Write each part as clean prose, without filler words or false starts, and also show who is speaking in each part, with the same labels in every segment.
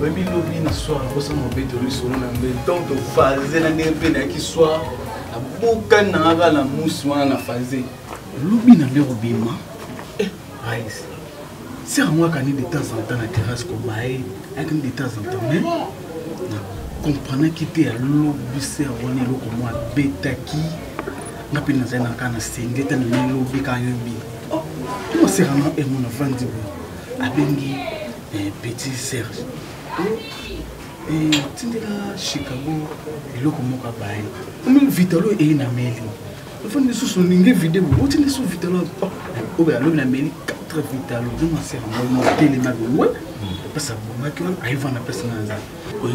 Speaker 1: Oui, mais lobby na soir, on s'en va de lui sur le même temps de phase, na n'importe qui soit, la boucan na la mousse ou na phase. Lobby na l'érobima. Raïs. C'est à moi qu'on est de temps en temps la terrasse comme bail, avec de temps en temps, mais comprenez qu'il était à lobby, c'est à on est là comme moi, bêta qui, n'a pas dans un cas na senge, t'as le lobby quand il est. Oh, moi c'est vraiment et mon enfant dit abengi petit Serge. Et tu dis là Chicago, il est comme moi bail. Même Vitalo est une amélie. Il faut nous soutenir une vidéo. Où tu es sur Vitalo? Oh ben alors une amélie. Vitalo, je m'en sers en télémague. Ouais, parce que moi, quand arrive à la personne, oui,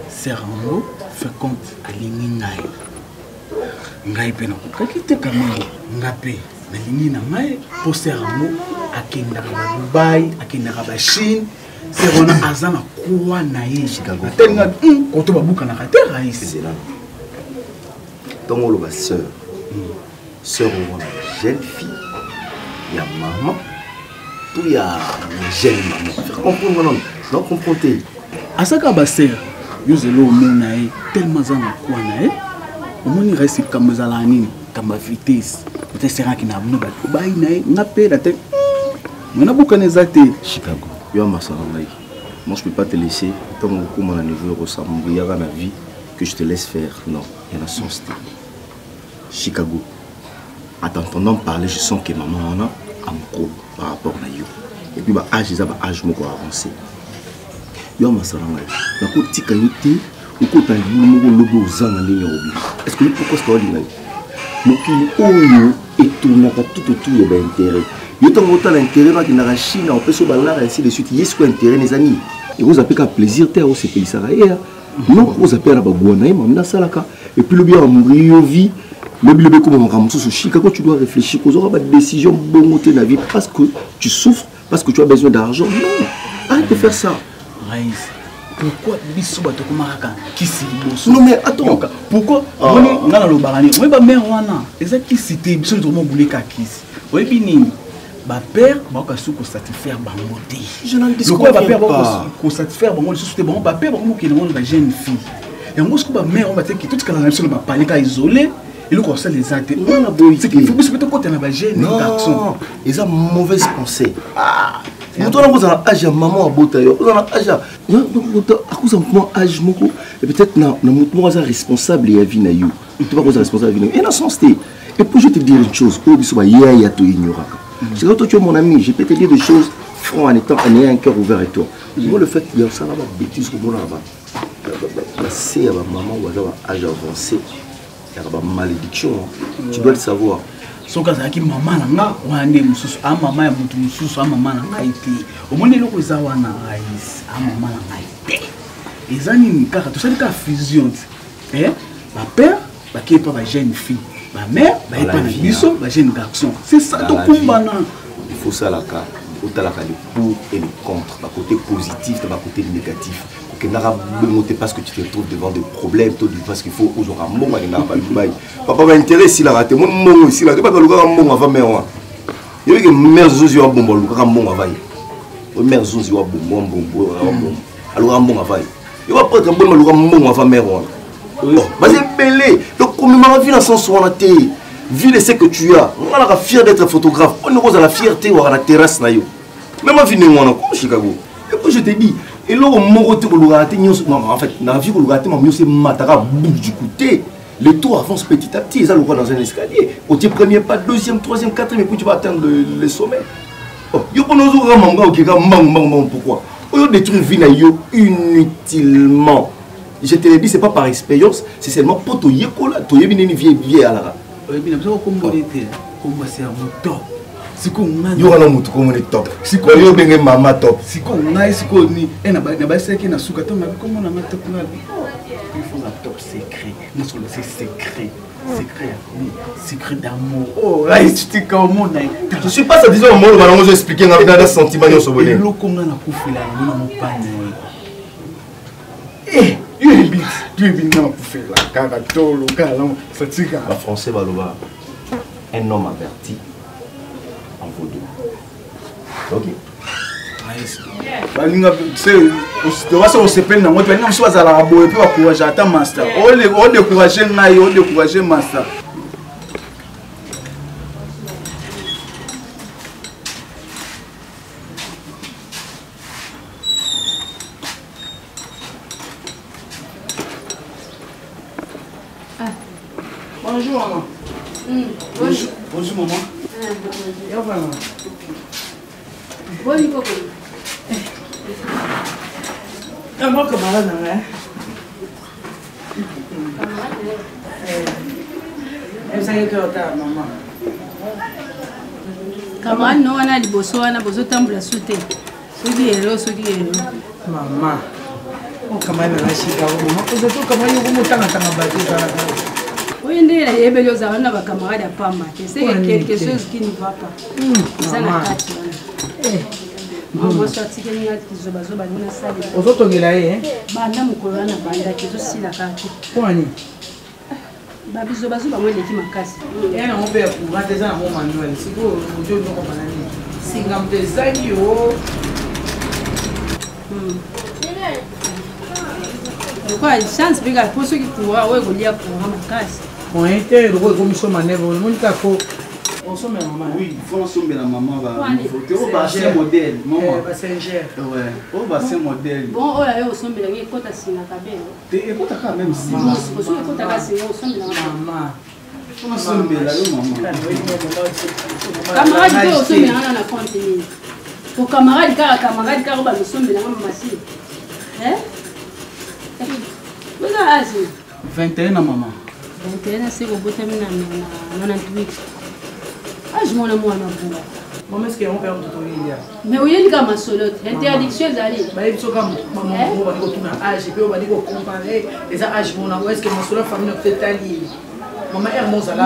Speaker 1: c'est un mot, fait compte à l'iningaï. Ngaï pena, quand il était comme ngapé, mais l'iningaï, pour ser un mot, à Kindaraba Dubaï, à Kindaraba Chine, c'est on a azana quoi naïe Chicago. Tenga, quand tu vas boucler na terre, c'est là.
Speaker 2: Donc on le sœur, sœur on a jeune fille, il y a maman. Tout y a jeune maman. Faire comprendre non, non comprendre.
Speaker 1: À ça qu'à basser, yo zelo monaï tellement zana quoi naï. Au moins il reste comme zalani, comme vitesse. Peut-être sera qui n'a pas nous battre. Bah naï, n'a pas la tête. On a beaucoup d'exacté.
Speaker 2: Chicago. Yo masarangaï. Moi je peux pas te laisser tant que mon neveu ressemble à la vie que je te laisse faire. Non, il y en a sens. Chicago. À t'entendant parler, je sens que maman en a encore par rapport à you. Et puis, âge, ils ont âge avancé. Yo, ma saranga. Na ko tika yote, ou ko ta yulu mo lobo zana ligne obi. Est-ce que pourquoi ça va dire? Mokili oyo etonaka tout autour ya ba intérêt. Yo tango ta l'intérêt va ki na Chine, on peut se balancer ainsi de suite. Yes ko intérêt les amis. Et vous appelez qu'à plaisir terre au CPI Saraïa. Non, vous appelez à Bagouana, mais salaka. Et puis le bien à mourir vie. Le bébé comme on ramène sur Chicago, tu dois réfléchir aux auras des décisions bonnes dans la vie parce que tu souffres, parce que tu as besoin d'argent. Non, arrête de faire ça.
Speaker 1: Raïs, pourquoi Bissouba te commaracan qui s'y
Speaker 2: non mais attends,
Speaker 1: pourquoi on a le barani, on est pas mère wana, exact qui cité Bissou tout le monde voulait qu'à qui. Oui bini, ma père va pas sous satisfaire bangoté. Je n'en discute pas. Père va satisfaire bangoté, c'était bon, ma père va nous qui demande la jeune fille. Et en gros, ce que ma mère on va dire que tout ce qu'elle a réussi à parler qu'à isoler. Et le conseil des actes, c'est qu'il faut que tu aies un jeune garçon.
Speaker 2: Ils ont mauvaise pensée. Vous avez un âge à maman à Botaï. Vous avez un âge à. Âge et peut-être que vous êtes responsable de la vie. Tu vas être responsable de la vie. Et dans ce sens, et puis je te dire une chose. C'est quand tu es mon ami, je peux te dire des choses franc en ayant un cœur ouvert avec toi. Moi, le fait que ça va bêtise comme on a c'est à maman ou à âge avancé. Il y a une malédiction, tu dois le savoir.
Speaker 1: Si tu as maman, maman au moins fusion. Ma père, qui est pas ma jeune fille. Ma mère, ma jeune garçon. C'est ça ton combat.
Speaker 2: Il faut ça la carte. Il faut la pour et le contre. Le côté positif, le côté négatif. Que parce que tu te retrouves devant des problèmes, parce qu'il faut aujourd'hui un moment papa va intéresser la raté. Mon ici là, tu vas le voir un moment avant mère. Il y a que mère Zozi a bon bon, le grand bon avant. Mère Zozi a bon bon, alors un bon avant. Il va prendre un bon le grand bon avant mère. Vas-y belé. Donc comme ma vie dans son soin la télé, vu le ce que tu as, on a la fière d'être photographe. On est à la fierté ou à la terrasse na yo. Même ma vie n'est moi encore Chicago. Et puis je te dis. Et là, en fait, dans la vie, c'est matara bouge du côté. Le tour avance petit à petit. Ça le voit dans un escalier. Au premier pas, deuxième, troisième, quatrième, et puis tu vas atteindre le sommet. Pourquoi? On détruit vie inutilement. Je te l'ai dit, ce n'est pas par expérience, c'est seulement pour te dire que tu es bien vieille à la.
Speaker 1: Si on a
Speaker 2: un top, si on a un maman top,
Speaker 1: si on a un top secret, c'est secret, secret d'amour. Oh là, tu t'es comme mon aïe.
Speaker 2: Je suis pas ça disant au monde, on va expliquer un peu de sentiment sur le
Speaker 1: bonheur. Eh, tu es bien pour faire la carato, le galant, ça tire.
Speaker 2: En français, un homme averti. En vaut deux. Ok.
Speaker 1: balinga tokasi osepeli nango te balinga mosu bazalaka boye mpe bakourage ata master odécourage ngai odécourage master Bonjour maman. Bonjour. Bonjour maman. Bonjour maman.
Speaker 3: Bonjour Coco.
Speaker 4: Comment camarade hein? Vous avez que maman.
Speaker 3: Camarade non wana liboso wana bozo tambola sute. Soki ero.
Speaker 4: Maman. Oh camarade na shika maman. Vous êtes comment vous motanga tanga bâti ça.
Speaker 3: Oui, ndé la yebeli ozala na ba camarade à pamba. C'est quelque chose qui ne va pas. Ça na kati wana. Maman sorti que ninga kizoba nina sali.
Speaker 4: Ozotongela ye
Speaker 3: Banda mukolo wana banda kizo sila kati.
Speaker 4: Kwani?
Speaker 3: Ba bizoba mwe leki makasi.
Speaker 4: Na ngombe ya kurateza na mama Manuel. Siko ndio ndoko manani. Singa mtezani yo.
Speaker 3: Quoi, chance biga pour ceux qui pourra ouais golia pour makasi.
Speaker 4: Bon, était le commission manœuvre, le monde a fait. On somme la maman.
Speaker 1: Oui, il faut sommer la maman. Il faut passer modèle. Maman. Ouais. Oh, passer modèle.
Speaker 3: Bon, oh là, on somme la vie, quand tu as signé la cabine.
Speaker 1: Tu écoutes quand même si.
Speaker 3: Bon, c'est sûr que tu as signé, on somme la
Speaker 4: maman.
Speaker 1: On somme la maman.
Speaker 3: Camarade, on somme la continue. Pour camarade, car on va le sommer la maman. Hein? Vous avez âge
Speaker 1: 21 ans, maman.
Speaker 3: 21 c'est au bout de 98. Ah, je m'en ai moins à
Speaker 4: Maman, est-ce qu'on peut en tutoriel?
Speaker 3: Mais oui, il y a ma solote. Interdiction d'aller.
Speaker 4: Il faut que maman, on va dire qu'on a âge, et puis on va dire qu'on comparer les âges. Est-ce que ma solote famille ne fait allier? Maman, elle m'a zalé.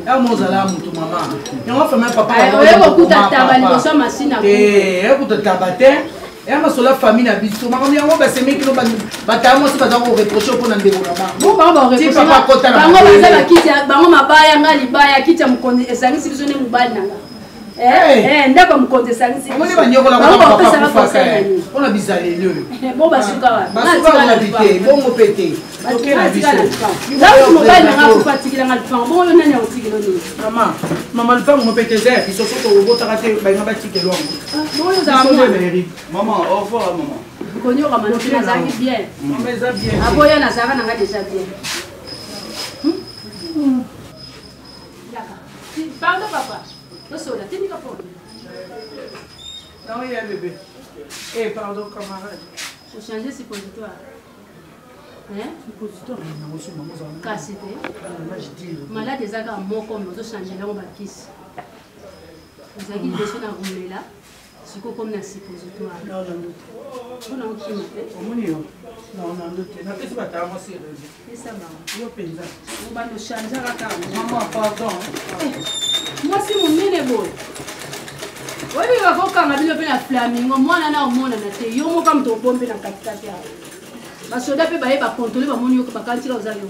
Speaker 4: Elle m'a zalé, maman. Et on va faire même papa.
Speaker 3: Elle va écouter ta tabac, ça machine à
Speaker 4: elle écoute ta tabac. Et ma sola famille na biso maman yango ba semi kilo ba tamo si ba za ko reprocher pour na ndeko na ba
Speaker 3: bon ba reprocher papa kota na bango baza ba kiti bango mabaya ngali baya kiti mukonde esangisi biso ne mubali nanga ndako mukonde esangisi
Speaker 4: moni ba nyoko la ba pesa on a bizalé le
Speaker 3: bon basuka wa
Speaker 4: basuka na bité bon mo pété OK na biso
Speaker 3: là mobali nanga ko fatikila ngali pan bon yo nani otikilo ni
Speaker 4: maman le pan mo pété zère biso soto robota raté ba nga ba tikelo
Speaker 3: bon yo za
Speaker 1: maman au revoir maman.
Speaker 3: Konyo kama ntina zaki bien.
Speaker 4: Maman za bien.
Speaker 3: Aboya na zaka nanga déjà bien. Pardon papa. Tosola tini ka po.
Speaker 4: Non il y a bébé. Eh pardon camarade.
Speaker 3: Faut changer suppositoire. Hein?
Speaker 4: Suppositoire na osu maman za.
Speaker 3: Kasite.
Speaker 4: Je dis.
Speaker 3: Malade zaka moko moto changer la ba kisi. Zaki beso na rumela. Siko comme na suppositoire.
Speaker 4: Non.
Speaker 3: On a aucune idée.
Speaker 4: Non. Na pesi ba ta mo sérieux.
Speaker 3: C'est ça maman.
Speaker 4: Yo penza.
Speaker 3: On va le changer à la
Speaker 4: Maman pardon.
Speaker 3: Moi si mon mine boy. Oui, il va faut quand même le la flamingo. Moi na mona na te yo mo comme to bombe na katikati ya. Ba soda pe ba e ba contrôler ba moni yo ko ba kantira ozali yo.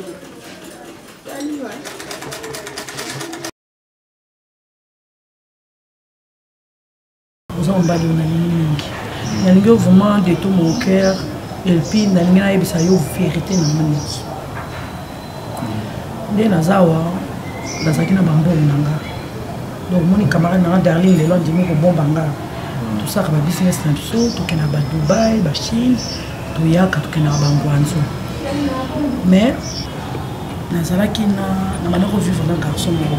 Speaker 4: Vous en bas de na ningi vraiment de tout mon cœur et puis na ningi na yebisa yo vérité na moni. Nde nazawa nazaki na bambongo nanga. Donc mon camarade na Darling le long dimi ko bomba nga. Tout ça ka ba business na biso to kena ba Dubai, ba Chine, to yaka to kena ba ngwanzo. Mais nazalaki na manako vivre na garçon mo.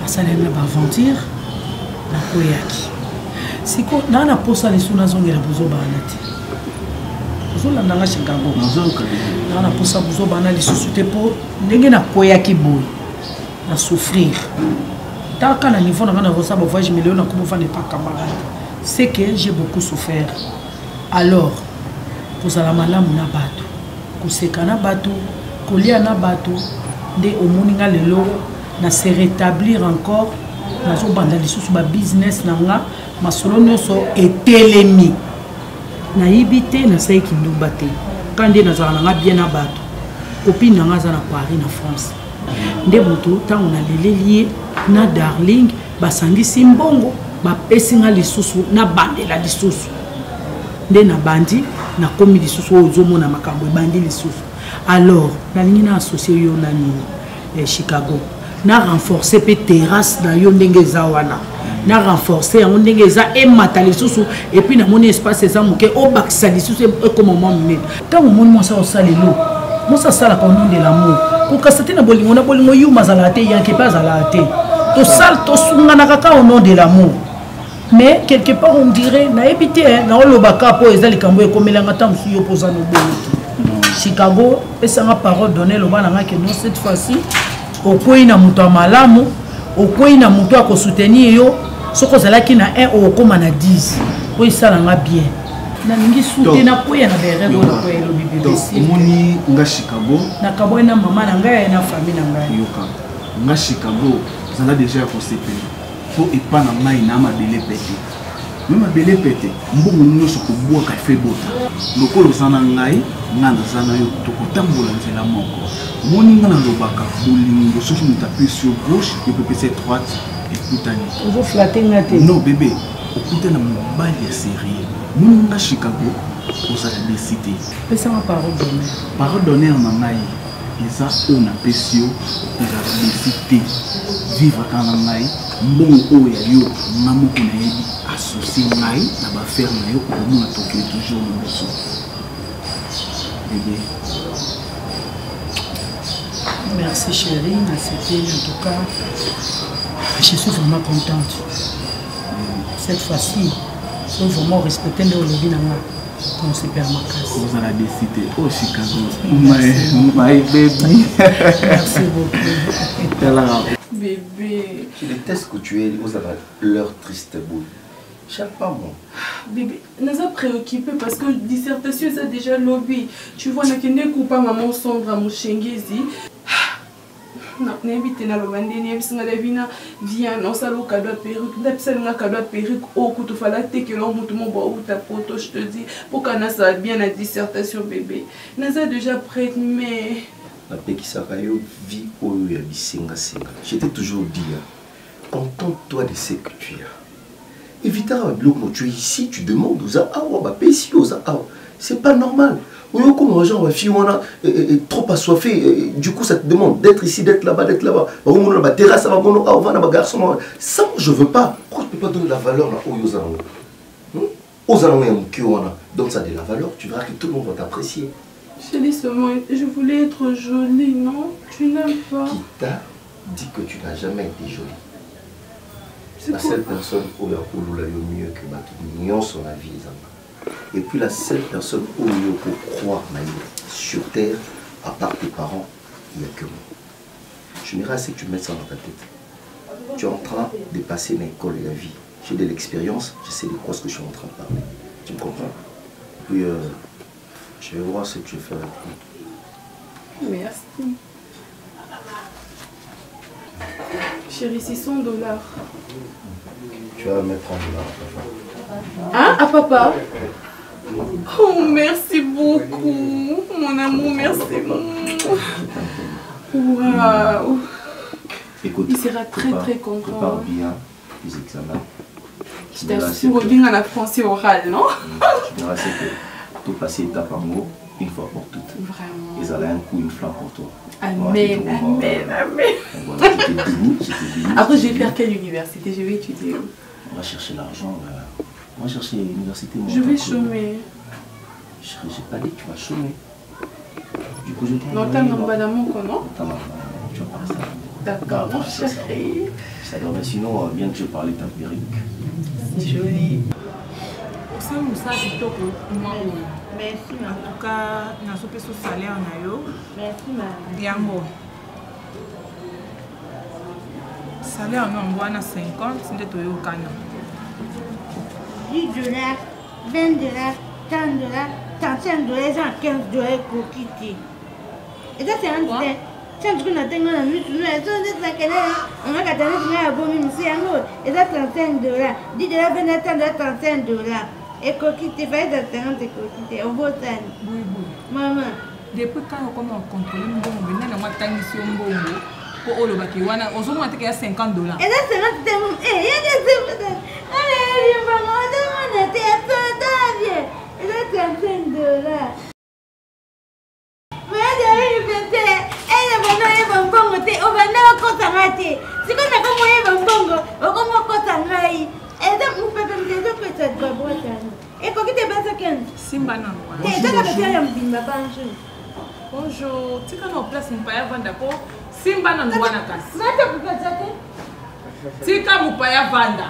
Speaker 4: Asala na ba aventure na koyaki. Siko na posa les sous nazongela bozo bana ti. Bozo la nanga Chicago. Na posa bozo bana les sociétés pour ndenge na koyaki boy. Na souffrir. Tant qu'à niveau na voyage voyage million na ko fa n'est pas camarade. C'est que j'ai beaucoup souffert. Alors pour la malamu na bato. Ko sekana bato, ko lia na bato de omoninga lelo na se rétablir encore. Nazo banda lisusu ba business nanga masolo nyoso etelemi na yibite na sai kinduba te kande nazala nanga bien na bato copine nanga za na Paris na France nde moto tango na lelelier na Darling basangisi mbongo bapesinga lisusu na bandela lisusu nde na bandi na komi lisusu ozomona makambo ebandi lisusu. Alors nalingi na associé yo nani Chicago na renforcer pe terrasse na yo ndenge eza wana na renforcer yango ndenge eza emata lisusu et puis na moni espace eza moke obakisa lisusu ekoma mwa minene ntango moni mwasa osalelo mosa sala kwa nom de l'amour kokasa te na bolingo yuma zala te yanke pas zala te to sal to sungana kaka au nom de l'amour. Mais quelque part on dirait na ebité na olobaka po eza likambo ekomelanga ta musu yo poza no boki Chicago esanga parole donnée lo bana que non cette fois-ci okoyi na muto malamu okoyi na muto ko soutenir yo soko zalaki na 1 okoma na 10 po isala nga bien na ningi soutenir ko ya na bere do ko elo bibi besi
Speaker 1: moni nga Chicago
Speaker 4: na kabo na mama na ngai na famille na ngai
Speaker 1: yoka nga Chicago zala déjà ko sepeli po epa na ngai na mabele pete même mabele pete mbongo nyonso ko bwa ka fe bota lokolo sana ngai nga na sana yo to kotambola nzela moko moni nga na lobaka bolingo soki muta sur gauche et peut passer droite ekutani
Speaker 4: ozo flatter ngate
Speaker 1: non bébé okutana mobali ya sérieux moni nga Chicago ozala décidé
Speaker 4: pesa ma parole
Speaker 1: d'honneur na ngai eza on apesi yo ozala décidé vivre kana ngai mbongo oyo ya yo nga moko nayebi associé ngai na bafere na yo omona tokyo toujours liboso bébé.
Speaker 4: Merci chérie, c'était en tout cas, je suis vraiment contente. Cette fois-ci, je suis vraiment respecté le lobby dans on se perd ma casse.
Speaker 1: Vous allez décider au Chicago. My baby.
Speaker 4: Merci beaucoup.
Speaker 3: Bébé.
Speaker 2: Je déteste que tu es aux leur triste boule. Chaque pas bon.
Speaker 3: Bébé, nous sommes préoccupés parce que dissertation c'est déjà lobby. Tu vois, nous ne pas maman sombre à mon chengezi. Non, n'invite na lobande n'invite na devina vient on salo cadeau perruque d'absel na cadeau perruque au coup tu fallait que l'on monte mon bois ou ta poto je te dis pour qu'on a ça bien la dissertation bébé. Nous a déjà prêt mais
Speaker 2: la paix qui s'arrête vie au ya bisenga senga. Je t'ai toujours dit contente-toi de ce que tu as. Évite un bloc tu es ici tu demandes aux ah bah paix ici aux ah c'est pas normal. Comme les gens trop assoiffés, du coup ça te demande d'être ici, d'être là-bas, d'être là-bas. On va terrasse, on va garçon. Ça, je veux pas. Pourquoi tu ne peux pas donner la valeur aux alentours? Donne ça de la valeur, tu verras que tout le monde va t'apprécier.
Speaker 3: Chérie, seulement, je voulais être jolie, non? Tu n'aimes pas.
Speaker 2: Qui t'a dit que tu n'as jamais été jolie?
Speaker 3: C'est
Speaker 2: la seule personne où il y a mieux que Batouignon sur la vie. Et puis la seule personne où il faut croire sur terre, à part tes parents, il n'y a que moi. Je m'irais assez que tu mettes ça dans ta tête. Tu es en train de passer l'école et la vie. J'ai de l'expérience, je sais de quoi ce que je suis en train de parler. Tu me comprends? Puis je vais voir ce que je vais faire avec toi.
Speaker 3: Merci. Chérie, c'est $100.
Speaker 2: Tu vas mettre $1 à papa.
Speaker 3: Hein? À papa? Oh, merci beaucoup. Mon amour, merci. Waouh.
Speaker 2: Écoute,
Speaker 3: il sera très content.
Speaker 2: Prépare bien les examens.
Speaker 3: Je t'assure, bien à la français orale, non?
Speaker 2: Je me rassure que tout passer étape par mot, une fois pour toutes.
Speaker 3: Vraiment.
Speaker 2: Et ça a un coup, une flamme pour toi.
Speaker 3: Amen, amen.
Speaker 2: Voilà, j'étais béni.
Speaker 3: Après, je vais faire quelle université? Je vais étudier où?
Speaker 2: On va chercher l'argent. On va chercher l'université.
Speaker 3: Je vais chômer.
Speaker 2: Je n'ai pas dit que tu vas chômer. Du coup, je t'ai
Speaker 3: non, t'as un madame, non?
Speaker 2: Tu vas pas ça.
Speaker 3: D'accord, mon chéri.
Speaker 2: Ça doit, mais sinon, bien que je parle ta perruque.
Speaker 3: C'est joli.
Speaker 5: Merci, en tout cas, nous avons fait ce salaire. Merci, Yango. Salaire, nous avons 50, c'est de $10, $20, $30, $35, $15 pour quitter. Et ça, c'est un thé. Si on a des gens qui on a gardé un bon monsieur, et ça, $35, $10, $20, $35. Et coquille, fait de 30 coquilles, au beau temps. Oui. Maman. Depuis quand on a contrôlé, on a
Speaker 4: pour olo baki wana ozo mona te que $50.
Speaker 5: Et là c'est là tu t'aimes il y a des allez il va me demander t'es à et là c'est $5. Mais il vient elle est bonne te on va na ko tangate siko na ko moye bongo o ko mo ko tangai et donc nous peut me dire que ça doit boire et pour qui te basa ken
Speaker 4: Simba non
Speaker 5: et donc la pierre me bimba banjo
Speaker 4: bonjour tu quand on place mpaya vanda ko Simba non wana kasi
Speaker 5: mata kupata ke
Speaker 4: tika mpaya vanda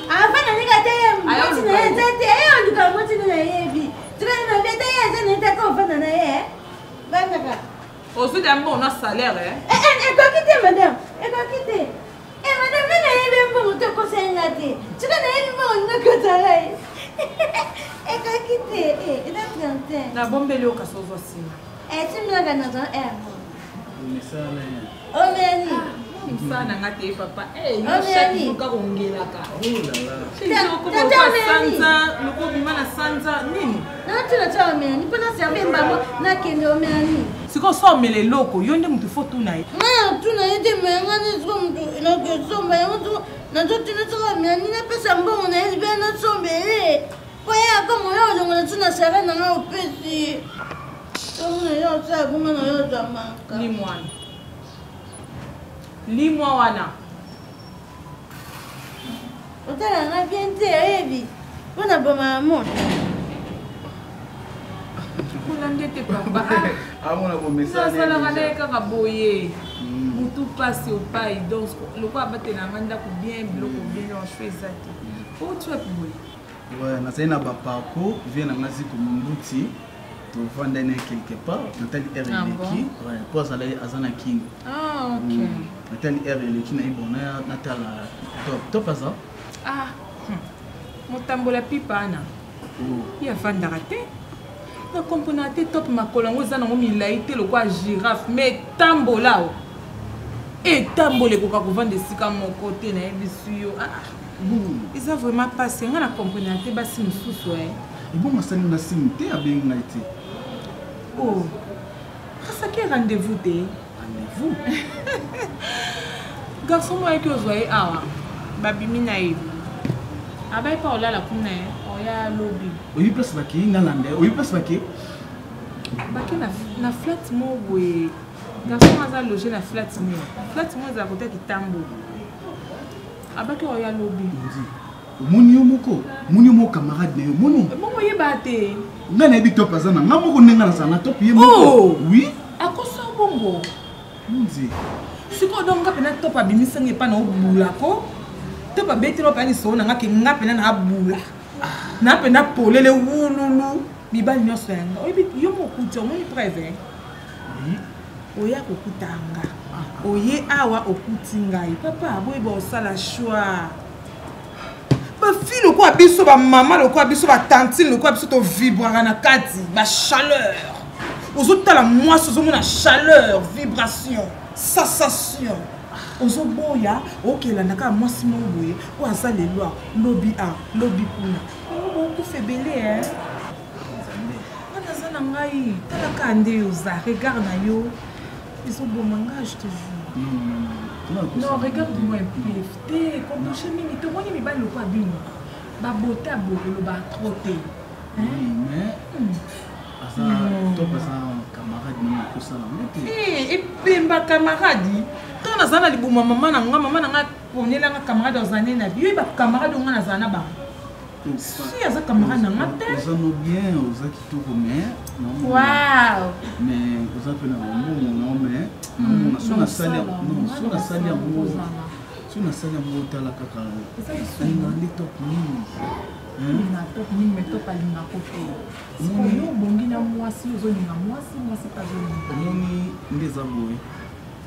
Speaker 5: afana nikate moti na yete ayo ndika moti na yebi tukana na beta yete na ndaka ofana na ye bana ka
Speaker 4: aussi d'un bon salaire
Speaker 5: et quoi quitter madame et quoi quitter et madame na yebe mbo to ko senga te tukana yebi mbo ndaka talai et quoi quitter et là tu
Speaker 4: na bombele o kasozo sima
Speaker 5: tu me la dans un
Speaker 1: Mais ça,
Speaker 5: oh meni
Speaker 4: sana ngate papa
Speaker 5: Oh,
Speaker 4: shaki
Speaker 5: Mary.
Speaker 4: buka kongelaka
Speaker 1: oh là là.
Speaker 4: sanza loko bima na sanza nini
Speaker 5: na tu na cha meni pona servir mbamo na kende o meni
Speaker 4: siko so mele loko yo nde mutu fotu na ye
Speaker 5: na tu na yete menga ni so mtu na ke so mba mtu na tu tina cha meni na pesa mbongo na yezi bena so mbele kwa ya kama yo ndo na tu na servir na na opesi ona yo sa kuma na yo zamaka
Speaker 4: limwa wana
Speaker 5: otala na bien te ebi pona boma mo
Speaker 4: kuna ndete papa
Speaker 1: Ah, mon bon message.
Speaker 4: nasalaka naye kaka boye mutu pasi opai donc loko abatelanga ndako bien biloko bien nyonso eza te outi wapi boye
Speaker 1: Ouais, na saina bapako vient na ngazi kumbuti to vanda na quelque part natali RLK ouais pour ça là azana king
Speaker 4: ok
Speaker 1: natali RLK na ibona natala top ça
Speaker 4: motambola pipa ana ya vandaka te na kompona te top makolo yango eza nango milai te lokwa girafe mais tambola o etambola ekoka kovanda esika moko te nayebisi yo eza vraiment pasi nga na kompona te basi mosusu
Speaker 1: bon masani na sim te abengi na te
Speaker 4: oh asaki rendez-vous te
Speaker 1: rendez-vous
Speaker 4: garçon mo ayeki ozwa ye awa babimi na ye abai pa olala kuna ye oya lobi
Speaker 1: oyi place baki ngalande oyi place baki
Speaker 4: bake na flat mo boye garçon aza loge na flat mo eza kote kitambo abaki oya lobi
Speaker 1: moni yo moko camarade na yo moni
Speaker 4: bongo yeba te
Speaker 1: nga na yebi top aza na nga moko ndenga na sana top ye moko oui
Speaker 4: akosa bongo
Speaker 1: nzi
Speaker 4: siko donc nga pena top abimisanga epa na obulako top abetela opena liso na nga ke nga pena na abula na pena polele wululu mibali nyonso yanga oyebi yo mokuti omoni preve oya kokutanga oye awa okuti ngai papa boyeba osala choix bafille lokola biso bamama lokola biso batantine lokola biso tovibraka na kati bachaleur ozotala mwasi ozomona chaleur vibration sensation ozoboya okelanda kaka mwasi moko boye oyo aza lelo lobi lobi kuna okufa ebele wana aza na ngai talaka nde oza regard na yo ezoboma ngai je te jure non, regarde-moi un peu. Comme mon chemin, tu vois, il va le quoi bien. Ba beauté, le ba trotter.
Speaker 1: Mais asa top asa camarade ni ko sala mete.
Speaker 4: Et puis ma camarade, quand on a zana libu maman na nga ponela nga camarade ozane na bio ba camarade nga na zana ba. Si asa camarade na ngate.
Speaker 1: Ozano bien, oza kitoko mais non.
Speaker 4: Wow.
Speaker 1: Mais oza pena mbongo non mais non sona salia non sona salia mbongo. Sona salia mbongo tala kaka. Ina ndi top nini.
Speaker 4: Na top nini mais top alinga kote. Yo bongi na mwasi ozolinga mwasi pazolinga.
Speaker 1: Moni ndeza boye.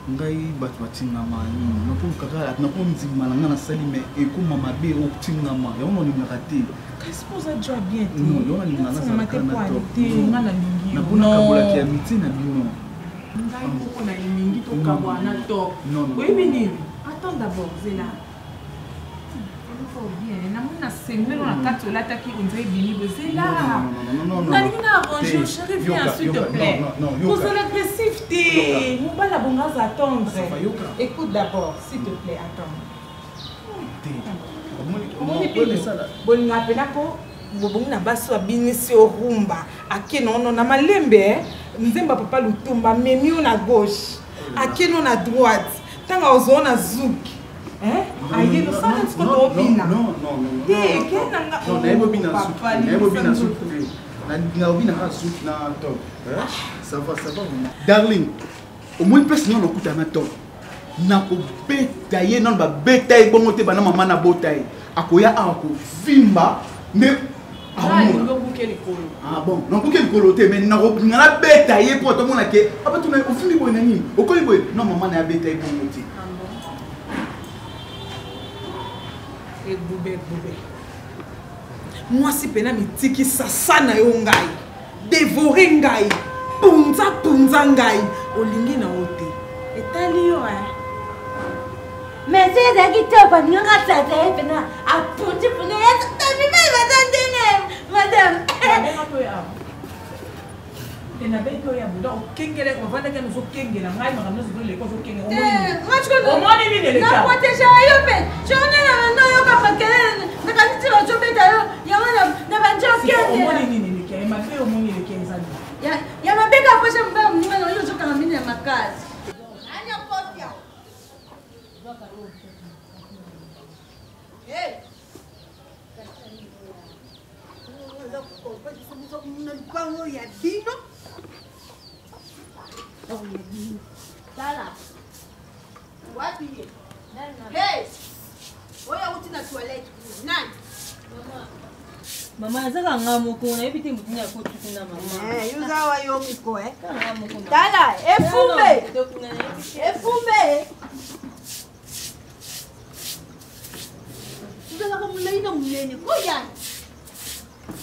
Speaker 1: Ngai bato batingama nini napo kaka napo nzima na ngana sali mais ekoma mabe otingama yango ni ngakate
Speaker 4: qu'est-ce que ça joue bien
Speaker 1: non yona ni ngana sa kana to
Speaker 4: ngana lingi
Speaker 1: na bona kabola ki amiti na bino
Speaker 4: ngai moko na lingi to kabwana to
Speaker 1: non
Speaker 4: oyebi nini attends d'abord zela
Speaker 6: faut bien. Na sengwe na kati olataki ondire bini bozela.
Speaker 1: Non.
Speaker 6: Nalingi na arranger, chérie, viens s'il te plaît. Vous êtes agressif, t'es. Mobala bongas attendre. Écoute d'abord, s'il te plaît, attends. Bolinga penako bobongi na baso abinisi orumba akeno na malembe nzemba papa lutumba memi na gauche akeno na droite tanga ozona zuki aye no sana tiko bina
Speaker 1: non
Speaker 6: kenanga
Speaker 1: non na bobina zuki na bobina zuki na top ça va darling au moins place non okuta na top na ko betaye non ba betaye bongo te bana mama na botaye akoya ako vimba mais ah bon non bouquet likolo te mais na ko ngala betaye po to mona ke abatu na ofimi boy nani okoli boy non mama na betaye bongo te
Speaker 6: et boubé moi si pena mitiki sasana yo ngai dévorer ngai punza ngai olingi na ote etali yo
Speaker 5: mais c'est ça qui te pas n'ira ça c'est pena a punti pena tami mai madame
Speaker 6: tena beko ya buda okengele ko vanda kana so kengela ngai maka no zikole ko so kengela
Speaker 5: o moni ni le na protéger yo pe jona na ndo yo ka pakele na kaniti ba chobeta yo ya wana na banja kengela
Speaker 6: o moni ni le ke ma pe o moni le ke nzani
Speaker 5: ya mabeka kwa shamba mnyuma na yo zoka mimi na makazi anya potia hey Pango ya bino. Tala. Wapi? Hey. Oya uti na toilet. Nani?
Speaker 7: Mama zaka ngamoko na ebiti mutinya ko tutina mama.
Speaker 5: Yuza wa yo miko Tala, efumbe. Tuza ko mulaina munene ko yani.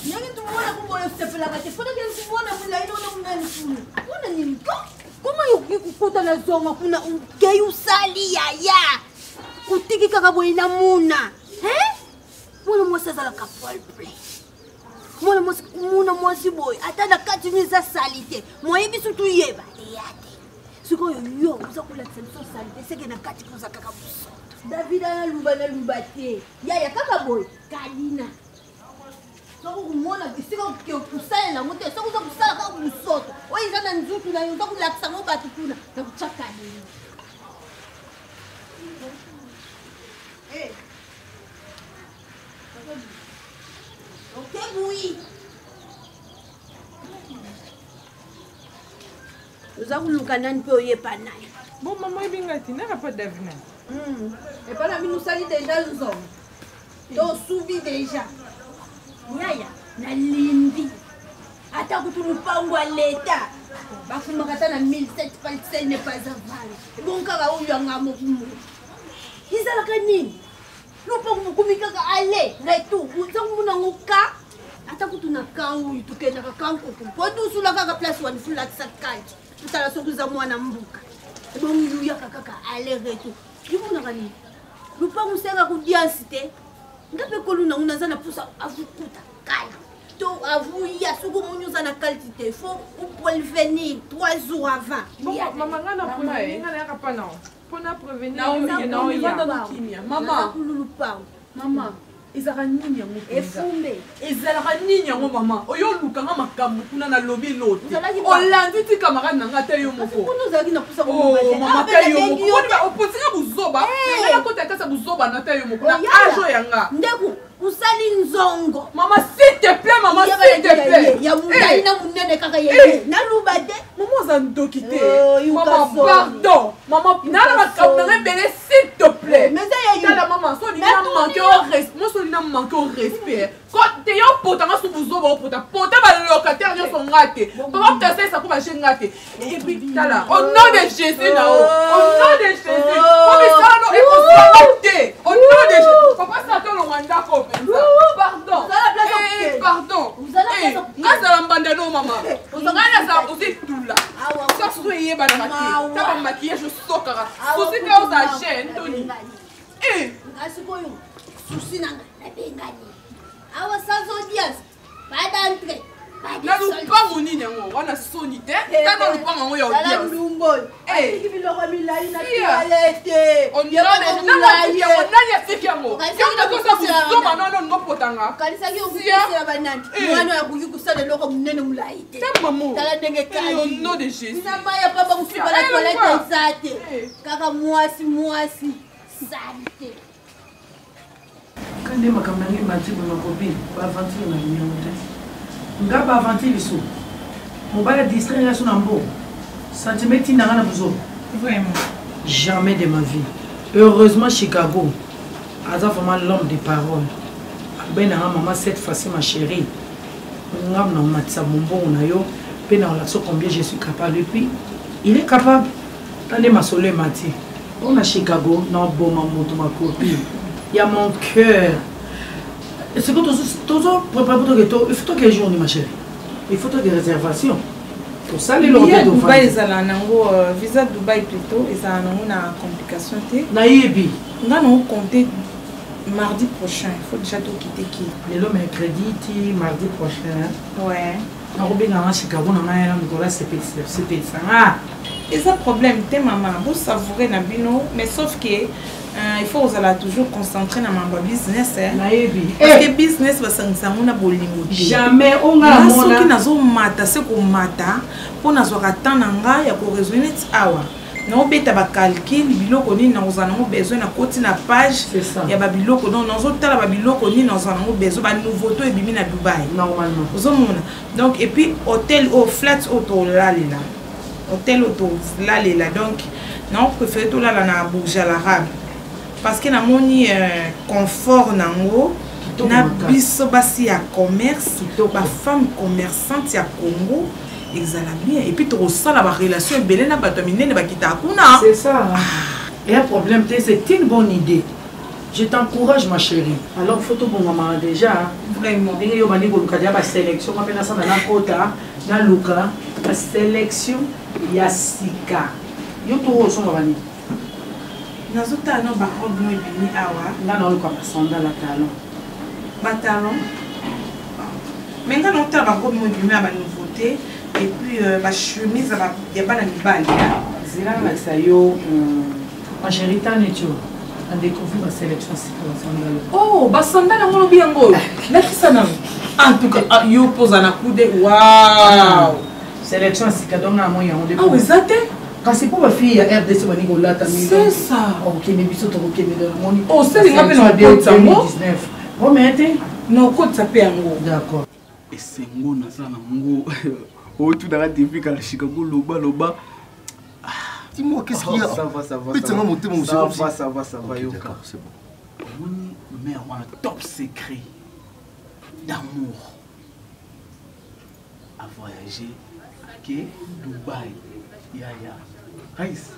Speaker 5: Nyangi tumona kumboyo stepela kati fona ke kumona mulaina ona munene kuna. Kuna nini ko? Kuma yukikukuta na zonga kuna ungeyu sali ya. Kutiki kaka boina muna. Mwana mwasa zala ka Paul play. Mwana mwasi boy atana kati miza salite. Mwayibi sutu yeba yate. Siko yo uza kula tsemso salite seke na kati kuza kaka buso. David ana luba te. Ya kaka boy kalina. Soko kumona bisiko kusala na ngote soko kusala ka kusoto. Oyiza na nzutu na yoza kulakisa ngo batu kuna na kuchaka nini. Ok, oui. Nous avons le canon pour y pas naï.
Speaker 6: Bon, maman, il vient de n'a pas d'avenir.
Speaker 5: Et pas la nous salit déjà nous hommes. Donc, soubi déjà. Yaya, na lindi. Attends que tu nous pango à l'état. Bafuma kata na 1700 palsel n'est pas avant. Bon, kaka ou yanga mokumu. Izala kanini. Lupa kumikaka ale retu uzangu na nguka ata kutuna kangu itukenda kakangu podu sula kaka place one full at sakati tutala sokuza mwana mbuka bongi ya kaka ale retu yimuna kani lupa museka ku diansite ngape koluna unazana pusa avukuta kala to avuya suku munyuza na qualité faut pour venir 3 jours avant
Speaker 6: maman ngana pula ngana yakapana Pona prevenir Maman, ezaka nini yango
Speaker 5: efumbe
Speaker 6: ezalaka nini yango mama oyo lukanga makambo kuna na lobi lote olandi ti camarade nanga te yo moko mama te yo moko opotinga buzoba ngala kota kasa buzoba na te yo moko na ajo yanga
Speaker 5: ndeku usali nzongo
Speaker 6: mama s'il te plaît maman s'il te plaît
Speaker 5: ya mundai na munene kaka yeye na lubade
Speaker 6: maman zandoki te maman pardon maman nala makambo na bele s'il te plaît
Speaker 5: mais ça
Speaker 6: ya maman so ni na manquer au respect so ni na manquer au respect quand te yo potanga su buzoba pota ba locataire yo son ngate papa tasa ça ko ba ngate et puis tala au nom de Jésus na au nom de Jésus comme ça non et au nom de Jésus papa ça to lo manda ko pardon pardon kasa mbanda no mama ozangana za uzitula ça soyez banana ta maquillage sokara aussi que aux agents Tony
Speaker 5: asikoyo souci nanga nabengani awa sans audience pas d'entrée
Speaker 6: na lupango nini yango wana soni te tana lupango yango ya audience
Speaker 5: Tiki biloko milai na toilette.
Speaker 6: nani atiki yango yokosa buzoma nono ngopotanga
Speaker 5: Kalisaki ukukisela banani mwana yakuki kusala loko munene mulai te
Speaker 6: maman
Speaker 5: tala ndenge kali
Speaker 6: au nom de Jésus
Speaker 5: na maya papa kufiba la toilette zate kaka mwasi sante
Speaker 4: Kande makambo nangi matibu makobi baaventure na numéro te nga baaventure biso mobala distraire ya so na mbo centimètre nanga na buzo
Speaker 6: vraiment
Speaker 4: jamais de ma vie heureusement Chicago aza vraiment l'homme de parole ben nanga maman cette fois-ci ma chérie ngam na matisa mombo na yo pe na relation combien je suis capable et puis il est capable tande masolo mati on a Chicago na boma moto ma copine il y a mon cœur. C'est que toujours préparer pour toi, il faut que jour ma chérie. Il faut que réservation. Pour ça les
Speaker 8: logements de Dubaï ils allaient nango visa Dubaï plutôt ils allaient nango na complication té.
Speaker 4: Na yebi.
Speaker 8: Nga non compter mardi prochain, il faut déjà tout quitter qui.
Speaker 4: Le mercredi mardi prochain.
Speaker 8: Ouais.
Speaker 4: Na robinga na Chicago na ngaya na ngola c'est ça. Ah,
Speaker 8: et ça problème té maman, vous savourer na bino mais sauf que il faut aller toujours concentrer dans mon business parce que business va s'engager na bolingo
Speaker 4: jamais on a
Speaker 8: mona soki nazo mata se ko mata pour nazo katana nga ya ko résoudre awa na obeta ba calcul biloko ni na ozana mo besoin na koti na page ya ba biloko donc nazo tala ba biloko ni na ozana mo besoin ba nouveauté et bimi na Dubaï
Speaker 4: normalement
Speaker 8: ozomona donc et puis hôtel au flat auto là hôtel auto là donc non préféré tout là na Burj Al Arab parce que na moni confort nango na biso basi ya commerce ba femme commerçante ya Congo exala bien et puis tu ressens la relation belé na bato minene bakita kuna
Speaker 4: c'est ça et un problème c'est une bonne idée je t'encourage ma chérie alors photo bon maman déjà
Speaker 8: vraiment
Speaker 4: ndenge yo bani ko luka ba sélection comme na sana na kota na luka la sélection ya sika yo to ressens bani
Speaker 8: nazota no ba robe no bini awa
Speaker 4: nga na luka ba sandal la talon
Speaker 8: ba talon mais nga no ta ba robe no bini ba nouveauté et puis ba chemise ba ya bana mibali
Speaker 4: zira na sayo ma chérie tane tu on découvre la sélection sika sandal
Speaker 6: oh ba sandal ngolo biango la kisana en tout cas yo posa na kude wow
Speaker 4: sélection sika donc na moya on
Speaker 6: découvre ah oui ça
Speaker 4: quand c'est pour ma fille ya RDC bani ko lata mi
Speaker 6: c'est ça
Speaker 4: OK mais biso to OK mais dans moni
Speaker 6: oh c'est nga pe na
Speaker 4: 2019 bon mais
Speaker 6: no code ça pe yango
Speaker 4: d'accord
Speaker 1: et c'est ngo na ça na ngo oh tout dans la TV quand Chicago loba
Speaker 2: dis-moi qu'est-ce qu'il y a
Speaker 1: ça va
Speaker 2: putain moi monter mon
Speaker 1: ça va yo
Speaker 2: c'est bon
Speaker 1: moni mère on a top secret d'amour à voyager à Dubaï ya Raïs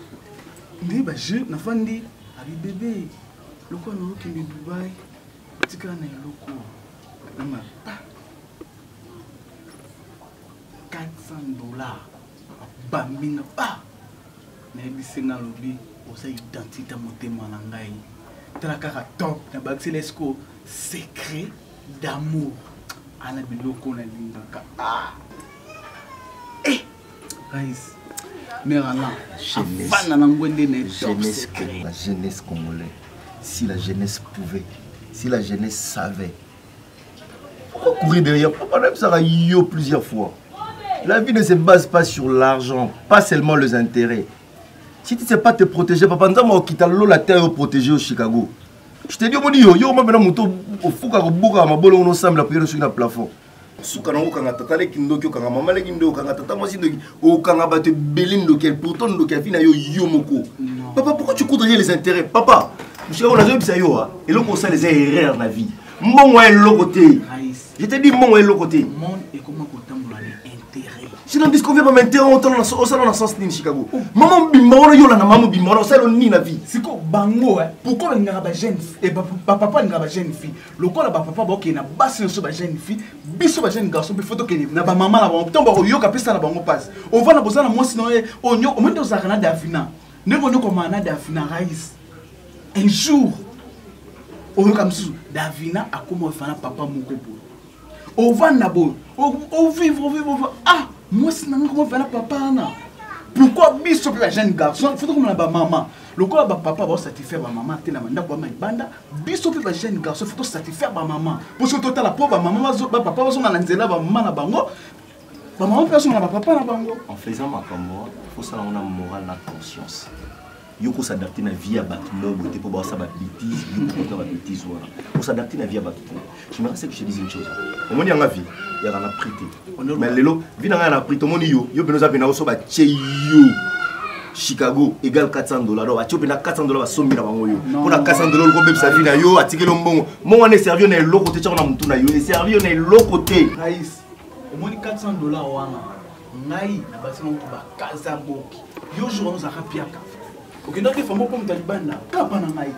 Speaker 1: ndi ba je na fandi abi bébé loko na roki ni Dubaï tika na loko na ma $400 ba minga ba na bisinga lobi osa identité motema na ngai tala kaka top na baxelesco secret d'amour ana biloko na lingaka Raïs
Speaker 2: la jeunesse congolaise, si la jeunesse pouvait, si la jeunesse savait. Pourquoi courir derrière? Papa même ça yo plusieurs fois. La vie ne se base pas sur l'argent, pas seulement les intérêts. Si tu ne sais pas te protéger, papa, nous quitte la terre protégée au Chicago. Je te dis, yo, moi, maintenant, au fou, car au bout, ma bolo, on ensemble, la prière sur le plafond. Suka nango kanga tatale kindoki kanga mama le kindo kanga tata mwasi ndoki o kanga bate belindo kel pourtant ndoki afina yo yomoko papa pourquoi tu coudrais les intérêts papa monsieur on a joué bisa yo et l'on ça les erreurs la vie mon ouais l'autre côté je te dis mon ouais l'autre côté
Speaker 1: monde et comment kotambola les intérêts
Speaker 2: je n'en dis qu'on vient pas m'interrompre au salon dans sens ni Chicago maman bimba on yo la na maman bimba on salon ni la vie
Speaker 1: c'est quoi bango pourquoi ngara ba jeune et papa ngara ba jeune fille lokola ba papa ba okena basi so ba jeune fille biso ba jeune garçon bi photo kene na ba maman la ba tomba ko yoka pesa na bango passe on va na bozana moi sinon on yo on mende zakana d'afina ndeko nyoko mana d'afina Raïs un jour oyo comme ça Davina a comment faire papa moko boy on va na boy on vivre ah moi c'est comment faire papa na pourquoi biso pe jeune garçon faut comme la maman le quoi papa va satisfaire maman te na manda kwa banda biso pe jeune garçon faut satisfaire maman parce que total la pauvre maman papa va na nzela ba maman na bango ba maman personne na papa na bango
Speaker 2: en faisant ma comme il faut ça on a moral la conscience yoko s'adapter na vie à batno beauté pour voir ça ba bêtise yoko ba bêtise voilà pour s'adapter na vie à batno je me rappelle que je te dis une chose au monde y a la vie il y a la prité mais lelo vie na na prité moni yo benoza bena oso ba cheyo Chicago égale $400 donc tu bena $400 ba sombi na bango yo pour na $400 ko bebisa vie na yo atikelo mbongo mon on est servi on est l'autre côté on a mutu na yo et servi on est l'autre côté
Speaker 1: Raïs au moins $400 wana ngai na basi no ba kaza boki yo jour nous a rapiaka ok donc il faut moi comme Taliban là kapa na ngai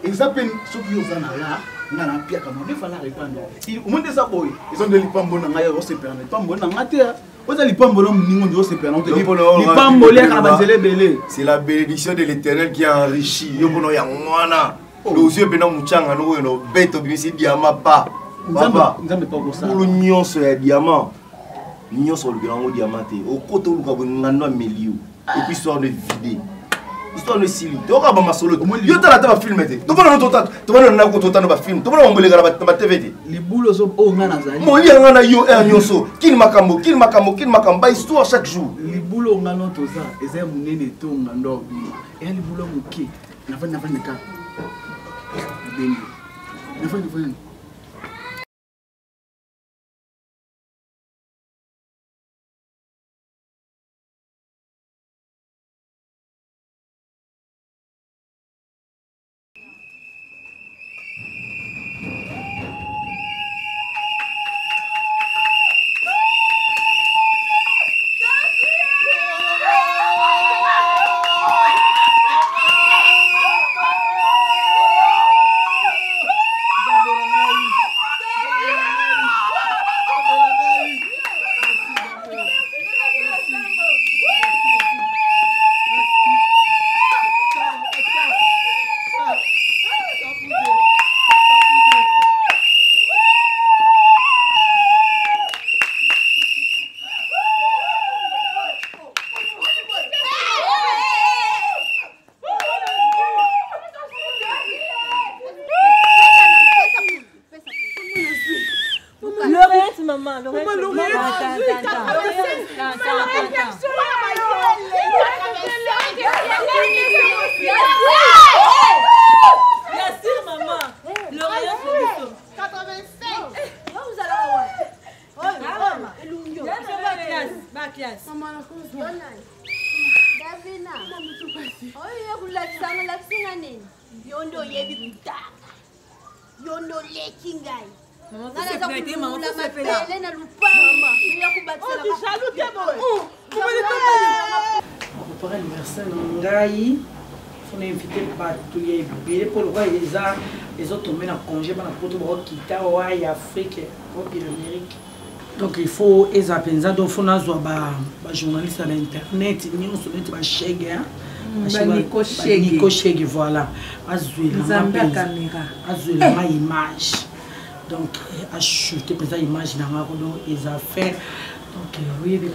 Speaker 1: exactement ce qui os na là na na piaka mo defa la répondre au moins ça boy ils ont de lipambo na ngai on se permet pas mo na ngate oza lipambo lo mningo ndio se permet lipambo le kana banzele belé
Speaker 2: c'est la bénédiction de l'Éternel qui enrichit yo bono ya mwana le yeux bena muchanga no no beto bisi diamant pas
Speaker 1: nzambe pas ko ça
Speaker 2: pour nyonso ya diamant nyonso le grand diamanté au côté lu ka ngano milieu et puis histoire de vider histoire de sili to ka ba masolo yo tala ta ba film te to bana no to bana na ko to ta no ba film to bana ngole gara ba TV te
Speaker 1: les boules zo o ngana zali
Speaker 2: mo li ngana yo nyonso kin makambo ba histoire chaque jour
Speaker 1: les boules o ngana to za eza munene to ngando et les boules moké na fa ka bengi na fa
Speaker 4: donc il faut les appenza donc faut na zwa ba journaliste à l'internet ni on se met ba chèque Nico Chèque voilà azui la caméra azui la image donc acheter peut être image na ngako les affaires donc oui bien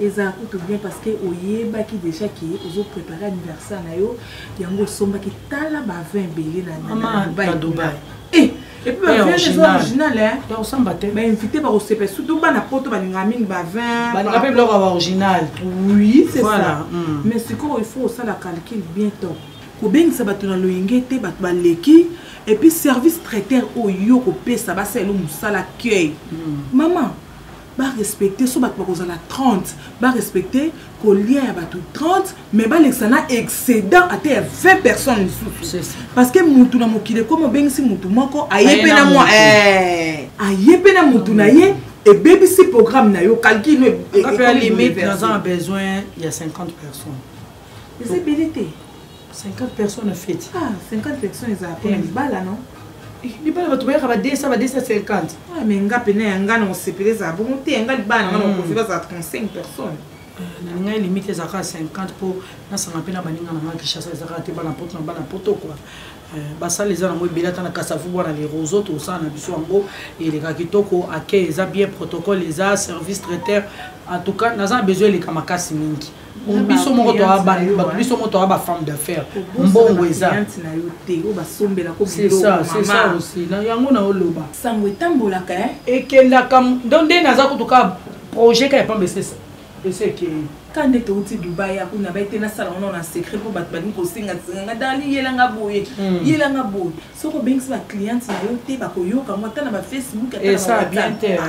Speaker 6: eza tout bien parce que oyeba ki déjà qui ozo préparer anniversaire na yo yango somba ki tala ba vin belé na
Speaker 4: Dubaï
Speaker 6: et puis ba vin original hein donc ça mbaté ba invité ba osepe surtout ba na poto ba ngami ba vin
Speaker 4: ba rappelle leur original
Speaker 6: oui c'est ça mais c'est quoi il faut ça la calcul bientôt ko beng sa batuna loyengete bat ba leki et puis service traiteur oyo ko pesa ba selo musala accueil maman ba respecter so bat ko la 30 ba respecter ko lien ya bato 30 mais ba l'exana excédent à 20 personnes parce que mutu na mokile comme bengisi mutu moko ayepena moi ayepena mutu na ye et baby si programme na yo calcul
Speaker 4: et la limite nous avons besoin il y a 50 personnes
Speaker 6: c'est bilité
Speaker 4: 50 personnes faites
Speaker 6: 50 personnes ils appellent bala non
Speaker 4: ni pas tu vas des ça va des 50
Speaker 6: mais nga pena nga non sepelé ça bon te nga bana nga non ko ça 35 personnes
Speaker 4: na limite za 50 pour na ça rappelle na baninga na Kinshasa za raté bana poto quoi basala eza nango ebele ata na kasavu wana les roseaux tosala na biso yango eleka kitoko ake eza bien protocole eza service traiteur en tout cas naza besoin eleka makasi mingi biso moko biso moko toa bafemme d'affaires mbongo eza c'est ça aussi na yango na oloba
Speaker 6: sango etambolaka
Speaker 4: ekendaka donc nde naza kutuka projet ka epambe ese eke
Speaker 6: quand tu es au Dubaï, on a été dans le salon, on a secret pour battre les costumes, on a dalli, il y a un boy, il y a un boy. Sauf que bien que ma cliente, il y a un boy, comme moi, tu as Facebook,
Speaker 4: et ça a bien été,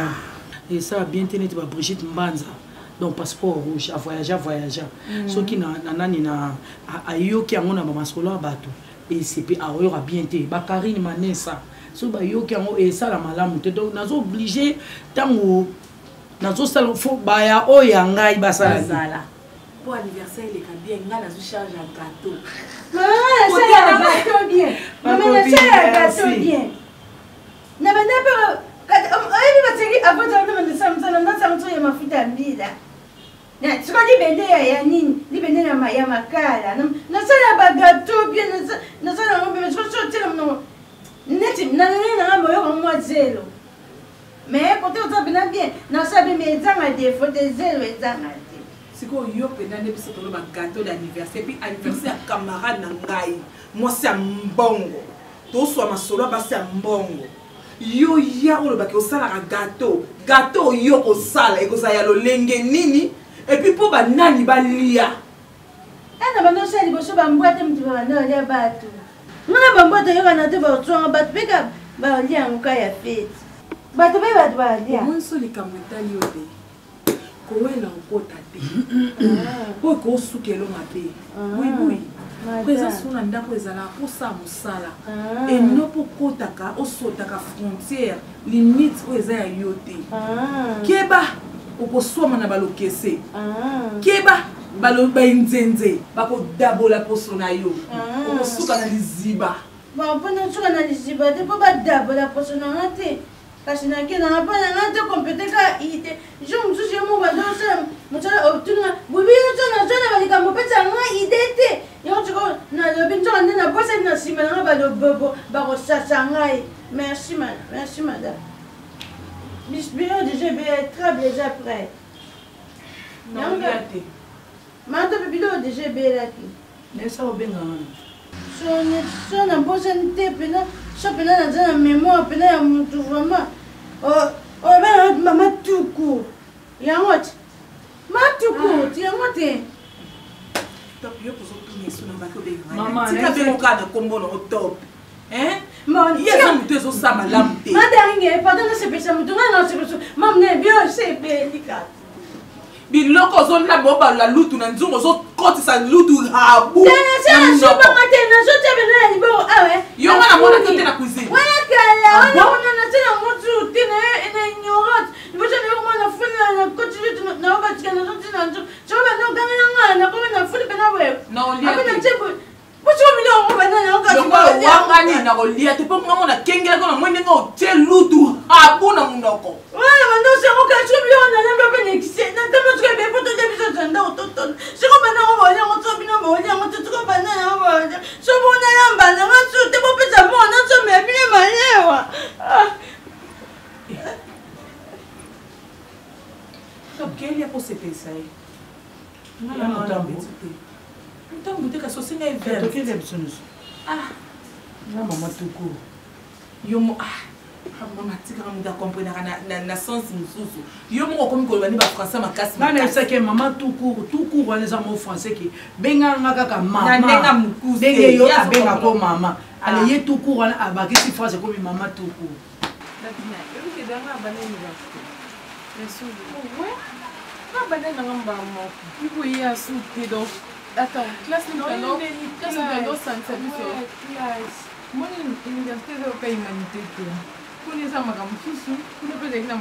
Speaker 4: et ça a bien été, tu vas Brigitte Mbanza. Donc passeport rouge, à voyager. Ce qui n'a a eu qui a mon amasolo bateau. Et c'est puis a bien été. Bakari mané ça. So ba yo qui a et ça la malamu. Donc nous obligé tant nazo sala fo baya o ya ngai basala
Speaker 6: pour anniversaire les bien nga nazo charge un gâteau
Speaker 5: maman ça gâteau bien maman ça gâteau bien na bana pa oyi batiki abota na ndisa na samso ya mafuta mbila na siko libende ya nini libende na ya makala na sala ba gâteau bien na sala ngombe siko tela no neti na ngamo yo mo zelo. Mais quand tu as bien, non ça mais des défauts des ailes
Speaker 6: c'est quoi yo pendant des petits tournoi gâteau d'anniversaire puis anniversaire camarade nangai moi c'est mbongo to so ma solo ba c'est mbongo yo ya o ba ke o sala gâteau yo ko sala e ko sa ya lo lenge nini et puis pour ba nani ba lia
Speaker 5: na ba no sali bo so ba mbwate mtu ba no lia batu ngana ba mbwate yo kana te ba tsonga ba peka ba lia ngoka ya fete. Bato be bato ba dia.
Speaker 6: Mon so likamwetali ote. Kowela okota te. Po ko sukelo mabe. Oui. Kweza suna ndako ezala posa musala. Et no po kotaka osotaka frontière limite o eza ya yote. Keba okosoma na balokese. Keba baloba inzenze bako dabola poso na yo. Okosuka na liziba.
Speaker 5: Ba pona suka na liziba te po ba dabola poso na te. Kasi na kina na pa na te kompeteka ite je msusi yo mo ba do sa mutala obtunga bubi yo na balika mo pesa nga idete yo tiko na lo binto na posa na sima na ba do bobo ba ko sasangai merci madame bisbio déjà bien très déjà prêt non gâté mata bibilo déjà bien là qui
Speaker 4: mais ça au benga
Speaker 5: so na posa nte pena so pena na zana mémoire pena ya mutu vraiment ben maman tout court yangot matuku yangote
Speaker 6: top yo pozo tourner sur na bako be maman tika be mokana kombo no top
Speaker 5: mon
Speaker 6: ya mutu ezo sama lamte
Speaker 5: madange pardon se pesa mutu ngana se pesa mam ne bio se pelika
Speaker 6: biloko zo na boba la lutu na nzungo zo kotisa lutu habu
Speaker 5: na sopa matena zo tebe na libo awe
Speaker 6: yo ngana mona kote na cuisine
Speaker 5: wala kala ona na tena mutu tina ina ignorant libo je ne komana funa na continue na oba tika na zo tina nzo so ba no ganga ngana ko na fuli bena we
Speaker 6: na olia
Speaker 5: abena tebo Pocho milio mo bana na oka
Speaker 6: ko wangani na olia te po ngamo na kengela ko na mwende ngo te lutu habu na munoko
Speaker 5: wala mando se ko ka chubio na na ba ne kise na tamo tske be poto de biso tanda ototon se ko bana ngo bonya ngo to bino bonya ngo to ko bana na bonya so bona yamba na ngo to te po pesa mo na so me bine malewa
Speaker 6: to kelia po se pesa aí ngala no tambo então bute ka so singa event
Speaker 4: to kile bisunus na mama tuku
Speaker 6: yo mo mama tika mu da comprendre na sens mususu yo mo ko mi ko bani ba français makasi
Speaker 4: na ça que mama tuku wala za mo français ki benga ngaka ka mama
Speaker 6: na nenga mukuze
Speaker 4: denge yo abenga ko mama ale ye tuku wala abaki si français ko mi mama tuku
Speaker 6: latina yo ke danga bana université eso ouais na bana ngamba mo ibu ya suti donc attends, classe Nintendo, sans mon université européenne humanité. Pour les hommes, pour ne pas être un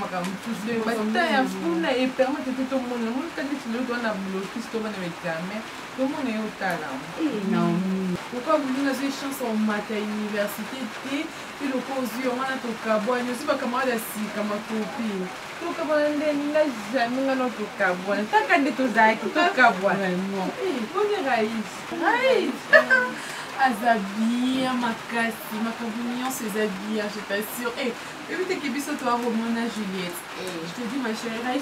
Speaker 6: et permettre que tout le monde, quand tu le dois bloquer, tout le monde est mais tout le monde est au talent. Non. Pourquoi vous avez des chansons en maths à l'université et le cause on a tout cabo, je ne sais pas comment la si, comment copie. Tout cabo, n'a jamais notre cabo. T'as qu'à des tout cabo. Bonne raïs. Azabia, Makasi, ma compagnon, c'est Zabia, je t'assure. Et puis t'es qui biso toi, Romana Juliette. Je te dis, ma chérie,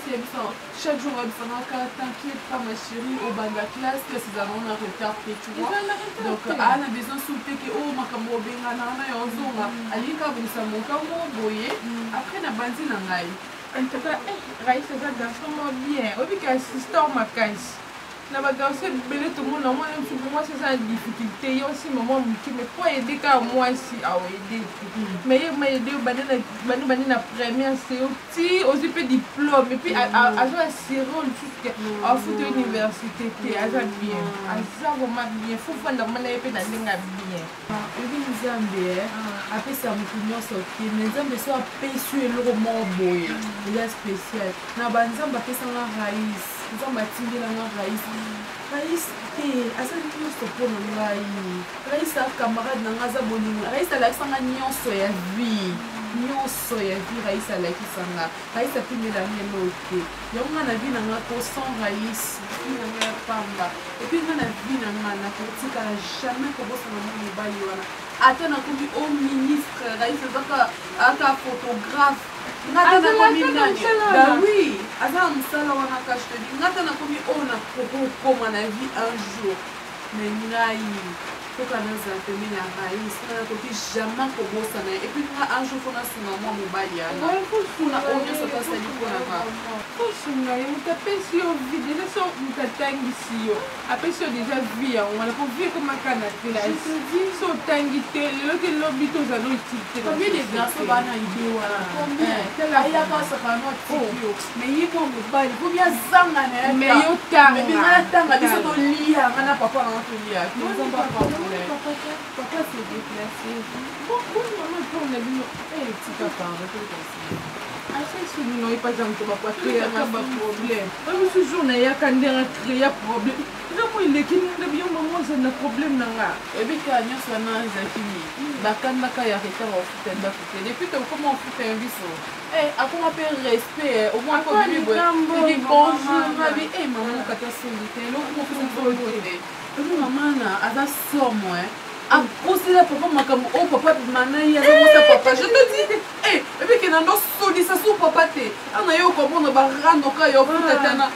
Speaker 6: chaque jour, t'inquiète pas, ma chérie, au bas de la classe, que ces allons en retard, tu vois. Donc, Anna a besoin de souper que, oh, ma cambo, bengana, et on zone, Alika, vous savez, mon cambo, boye. Après, la bandi, n'a pas.
Speaker 8: En tout cas, Raïs, c'est un garçon bien. Au vu qu'assistant ma caisse. Na bagarre belé tout le monde, moi pour moi c'est ça la difficulté. Il y a aussi maman qui me peut aider quand moi si à aider. Mais il m'a aidé au banane la première c'est aussi peu diplôme et puis à jouer assurer le truc à foutre université à ça bien. À ça vraiment bien. Faut faire la manière et puis dans bien.
Speaker 6: Et puis nous Zambie après ça me connaît sorti mais Zambie soit péché le roman boy. Il est spécial. Na banzamba pesa la raïs. Nzamba tingelanga Raïs te asali nyonso mpona ngai Raïs a camarade na ngai aza bolingo Raïs alakisanga nyonso ya vie Raïs alakisanga Raïs apimelanga eloko te yango nga na vie na ngai to sans Raïs vie na ngai ya pamba epui nga na vie na ngai nakotikala jamais kobosana mwa mobali wana ata nakomi au ministre Raïs azaka photographe ngata nakomi nani bah oui aza mosala wana ka je te dis ngata nakomi oyo nakokoma na vie un jour mais ngai foka nazala pembeni ya Raïs nga nakoki jamais kobosana et puis nga un jour fo nasunga mwa mobali yana kuna oyo nyonso tasali mponaka
Speaker 8: osunga ye moto apesi yo vie déjà so moto atangisi yo apesi yo déjà vie yango wana po vie ekomaka na classe so otangi te lelo te lobi tozala utilité
Speaker 6: combien de garçons bana ide wana combien ayaka osaka no tikio mais ye mwa mobali combien azanga na ye
Speaker 8: mais yo tanga
Speaker 6: mais nga natanga biso tolia nga na papa nanga tolia
Speaker 8: papa s'est déplacé bon maman tourne bino tika parle assez non pas dans to ba créer un problème même ce jour na ya kandera créer problème vraiment il est qui ne bien maman c'est un problème nanga
Speaker 6: et puis quand nyonso wana ezakini bakandaka ya retard ofuta ndako te depuis to comment ofuta un biso akoma pe respect au moins ko bibi boye bonjour mabi maman kata solite eloko moko te epi mama na aza somo akosela papa makambo oyo papa manai azakosa papa je te dis epi kena ndosolisa su papa te ana yo komona barandoka yo futa tana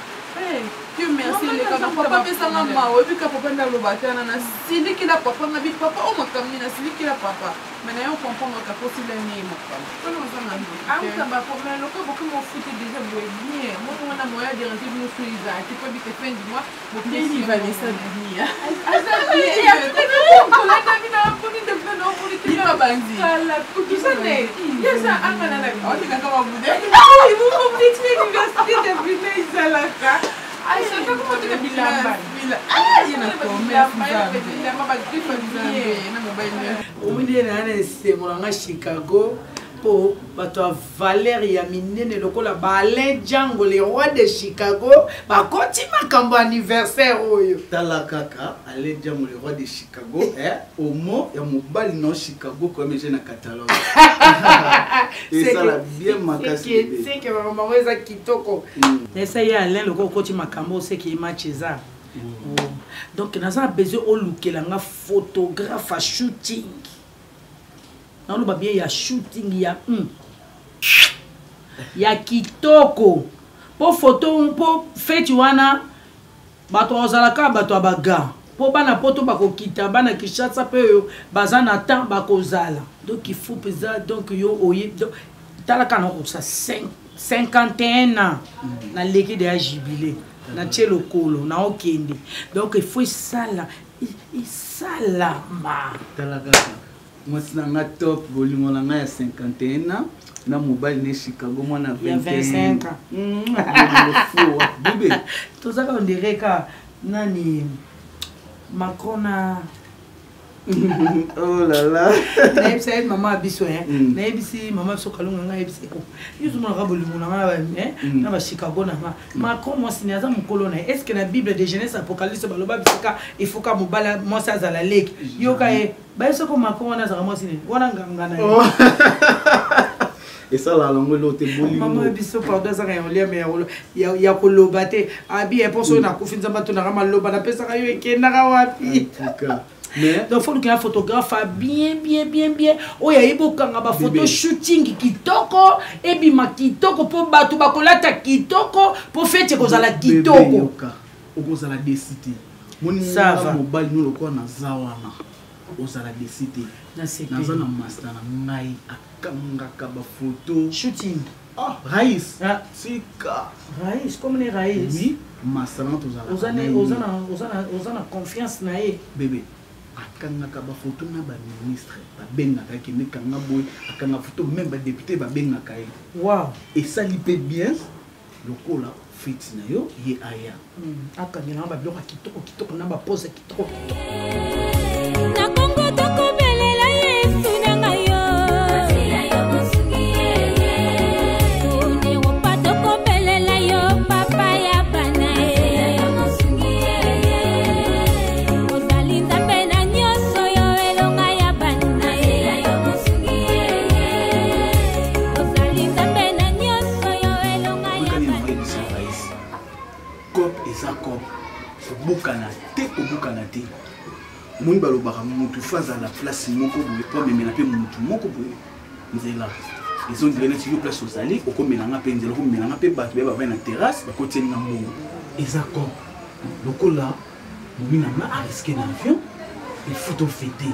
Speaker 6: Dieu merci leka na papa pesanga mawa epi ka papa ndaloba tana na silikila papa na bi papa o makambi na silikila papa mais na yo comprendre ka kosila ni makambo ono zanga ndo
Speaker 8: amka ba problème loko beaucoup mon foot déjà boy bien moi on a moyen de rentrer nous sur les tu peux vite fin du mois
Speaker 6: bon qui va laisser venir
Speaker 4: omudena Chicago po bato Valérie ya minene lokola Alain Django le roi de Chicago bakoti makambo anniversaire oyo
Speaker 1: tala kaka Alain Django le roi de Chicago omo ya mobali no Chicago comme je na catalogue et ça la bien makasi
Speaker 4: c'est que maman eza kitoko esa ya Alain lokola koti makambo c'est qui match ça donc naza besoin o lukela nga photographe à shooting non ba bien ya shooting ya kitoko po photo po feti wana bato ozalaka bato abaga po bana poto bakokita bana Kinshasa pe bazana temps bakozala donc il faut pesa donc yo oye talaka na ko sa 51 ans na leki de jubilé na tchelo kolo na okende donc il faut ça là ma
Speaker 1: talaka moi c'est top volume na nga ya 51 ans na mobile ne Chicago moi na
Speaker 4: 25 ans
Speaker 1: bébé
Speaker 4: tout ça on dirait que nani Macron a
Speaker 1: oh là là
Speaker 4: naebisa maman abiso naebisi maman biso kalunga nga ebisi ko yuzuma na bolimo na nga na ba Chicago na Macron moi sinaza mukolo na est-ce que la Bible de Genèse Apocalypse baloba bisika il faut ka mobala moi ça za la lek yoka ba eso ko Macron na za moi sine wana nganga na
Speaker 1: et ça la langue l'autre bolimo
Speaker 4: maman biso pardon ça rien lia mais ya ko lobate abi e poso na kufinza bato na maloba na pesa ka yo ekenda ka wapi donc faut que un photographe bien oyo ayebokanga ba photo shooting kitoko ebima kitoko po bato bakolata kitoko po fete kozala kitoko
Speaker 1: okozala décité moninga mobali no lokwa na zawana ozala décité naza na master na ngai akangaka ba photo
Speaker 4: shooting
Speaker 1: Raïs sika
Speaker 4: Raïs comme les Raïs
Speaker 1: oui master na tozala
Speaker 4: ozana confiance na ye
Speaker 1: bébé akangaka ba photo na ba ministre ba bengaka kende kanga boy akanga photo même ba député ba bengaka ye
Speaker 4: wow
Speaker 1: et ça li peut bien lokola fiti na yo ye aya
Speaker 4: akangela ba biloko kitoko na ba pose kitoko
Speaker 9: na Kongo tokobelela Yesu na ngayo
Speaker 1: kobukana te moni balobaka mutu faza la place moko boye po memela pe mutu moko boye nzela ils ont dit neti yo place ozali okomelanga pe nzela okomelanga pe bato be bavai na terrasse bakotieli na mbongo eza comme lokola momina nga ariske na avion il faut tofete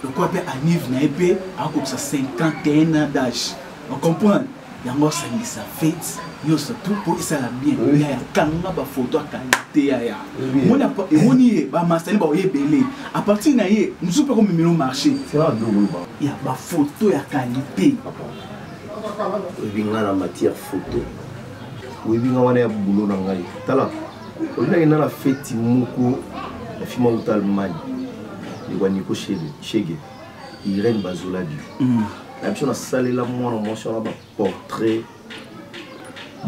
Speaker 1: lokola mpe anive na ye mpe akokisa 51 ans d'âge ocomprendre yango osangisa fete nyonso tout mpo esala bien ya kanga bafoto ya qualité yaya emoni ye bamasani baoyebele à partir na ye mosusu mpe komemela marché ya bafoto ya qualité
Speaker 2: oyebinga na matière photo oyebinga wana ya bulo na ngai tala olindaki na na feti moko ya fima uta Allemagne ekwa Nico Shege Irene Bazoladi na biso nasalela mwana mwasi wana baportrait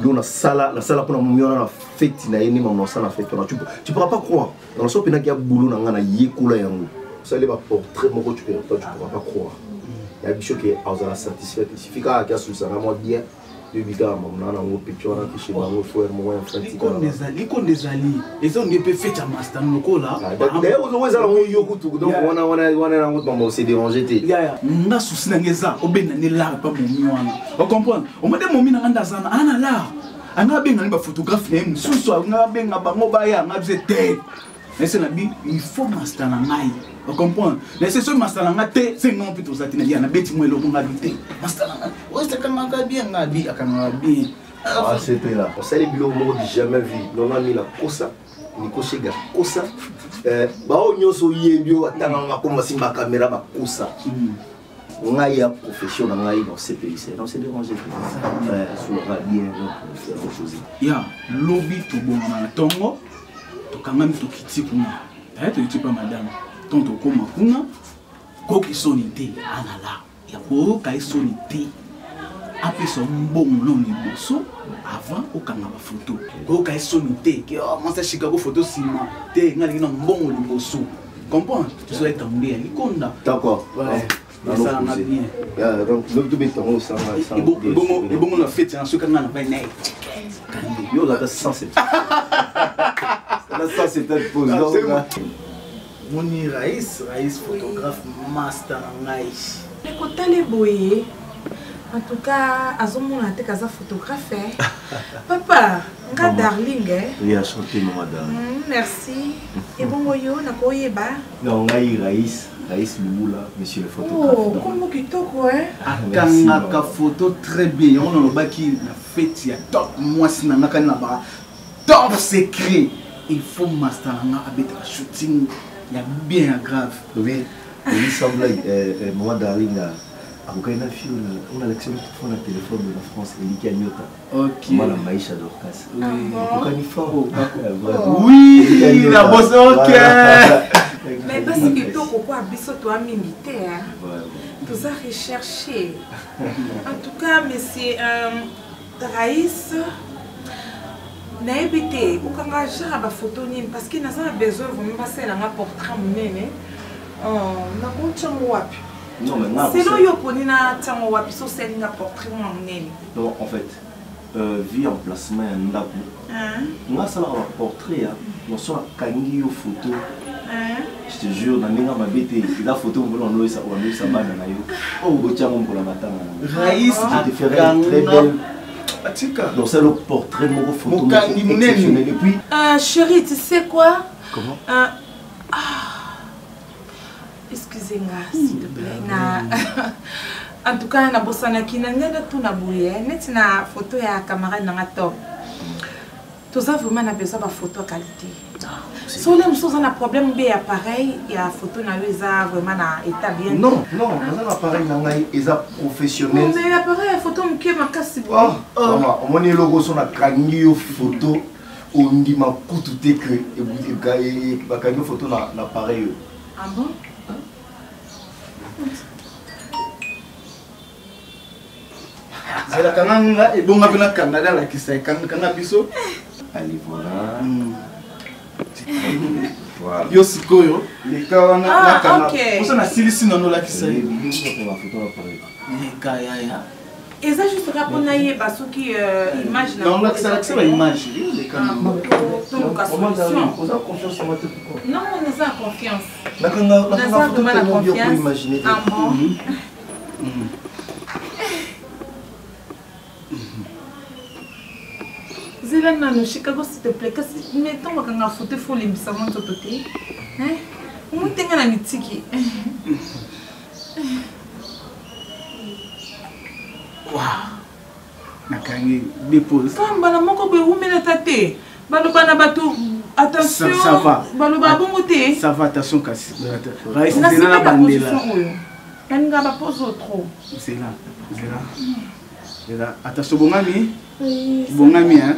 Speaker 2: yo nasala mpona momi wana na feti na ye nde mama nasala na feti wana tu pourras pas croire na naso mpenaki ya bulo na ngai na yekola yango osali baportrait moko tu pourras pas croire ya biso ke azala satisfait suffit kaka ke asulisanga mwa bien yobikaka mamona nango peti wana peshe bango frère moko ya
Speaker 1: frantlikonde ezali eza onge mpe feti ya master lokola
Speaker 2: d'ailleurs ozongo eza nango yo kutuku donc wana nango mama ose dérange te
Speaker 1: nga susi nange eza obenda ne lar pa momi wana ocomprendre omode momi nanga ndazana ana lar anga abengani baphotographe na ye mosusu anga abenga bango baya anga bize te ese na bi il faut master na ngai ocomprendre nase so master na nga te se nga mpe toza te na ya na beti mo eloko nga bi te master na nga osekangaka bien nga bi akangaka bien
Speaker 2: c'était là osali biloko moko jamais vu nona mila kosa Nico Shega kosa bao nyonso oyebi oyo atanganga koma simba caméra bakosa ngai ya profession na ngai dans ce pays c'est dérangé sur le bien faire autre chose
Speaker 1: ya lobby tobongana na tongo tokangami tokiti kuna toyiti pa madame ton tokoma kuna kokisoni te anala ya koyoka esoni te apesa mbongo na liboso avant okanga bafoto koyoka esoni te ke mwasi Chicago photo nsima te nga lingi na mbongo liboso comprendre tozo etambe ya likonda
Speaker 2: d'accord
Speaker 1: esalanga bien ebongo na fete na soki anga na vai naye
Speaker 2: yo ozaka sans c'est pose
Speaker 1: moni Raïs photographe master na ngai
Speaker 8: ekotale boye en tout cas azomona te kaza photographe papa nga darling
Speaker 2: oui a chanté maman darling
Speaker 8: merci ebongo yo nakoyeba
Speaker 2: non ngai Raïs Lula monsieur le photographe
Speaker 8: kombo kitoko
Speaker 1: akangaka photo très bien yango nalobaki na fete ya top mwasi na ngaka na ba top secret il faut master na nga abetaka shooting ya bien grave
Speaker 2: oui il semble maman darling akokaina fio on a l'action toutefois na téléphone de la France Eliki Anyota
Speaker 1: ok
Speaker 2: mala Maïcha Dorcas okani fort
Speaker 1: oui la bosse ok
Speaker 8: mais parce que toi pourquoi biso toi mingi te tout ça recherché en tout cas monsieur Raïs nayebi te okanga genre bafoto nini parce que naza na besoin vraiment basalanga portrait monene nakontiango wapi selon yo poni na ntango wapi so osalinga portrait mwa monene
Speaker 2: non en fait vie emplacement ya ndako nga asalaka baportrait ya noso akangi yo photo Je te jure, Naninga m'a bêté. La photo, on va sa bande. Oh, pour la matin.
Speaker 1: Raïs,
Speaker 2: je te ferai une très belle. Donc, c'est le portrait de mon photo.
Speaker 1: Et
Speaker 2: puis.
Speaker 8: Chérie, tu sais quoi?
Speaker 2: Comment?
Speaker 8: Excusez-moi, s'il te plaît. En tout cas, na bosana ki na ngenda tout na bouye. Net na photo ya camarade na top. Tout ça vraiment na besoin de photo qualité. Si on a un problème de appareil, il y a photo na eza vraiment na état bien.
Speaker 2: Non, on a appareil na ngai eza professionnel.
Speaker 8: Non, mais l'appareil photo mke makasi bo.
Speaker 2: On moni logo so na kangi photo on dit ma kutu que et bakangi photo na l'appareil.
Speaker 8: Ah bon?
Speaker 1: C'est la cananga et bon avec la Canada là qui s'est cannabiso.
Speaker 2: Allez voilà. Voilà.
Speaker 1: Yo sikoyo les cas on a canna. Pour ça na silisi non là qui s'est.
Speaker 8: Et ça juste répondre à y parce que image là.
Speaker 1: Non là c'est la image. Les canna.
Speaker 2: On a confiance en moi.
Speaker 8: Non, on a confiance.
Speaker 2: On a confiance.
Speaker 8: Ah bon. Zéla nano Chicago s'il te plaît, mettons que on a photo faut les savants de côté. Hein? On tenga na mitiki.
Speaker 1: Waouh. Nakangi dépose.
Speaker 8: Quand bana moko be umela tate. Balo bana bato attention.
Speaker 1: Ça va.
Speaker 8: Balo ba bongo te.
Speaker 1: Ça va attention kasi. Raïs
Speaker 8: c'est
Speaker 1: là la bandela.
Speaker 8: Kanga ba pose trop.
Speaker 1: C'est là. C'est là. Attention bongami. Bongami hein.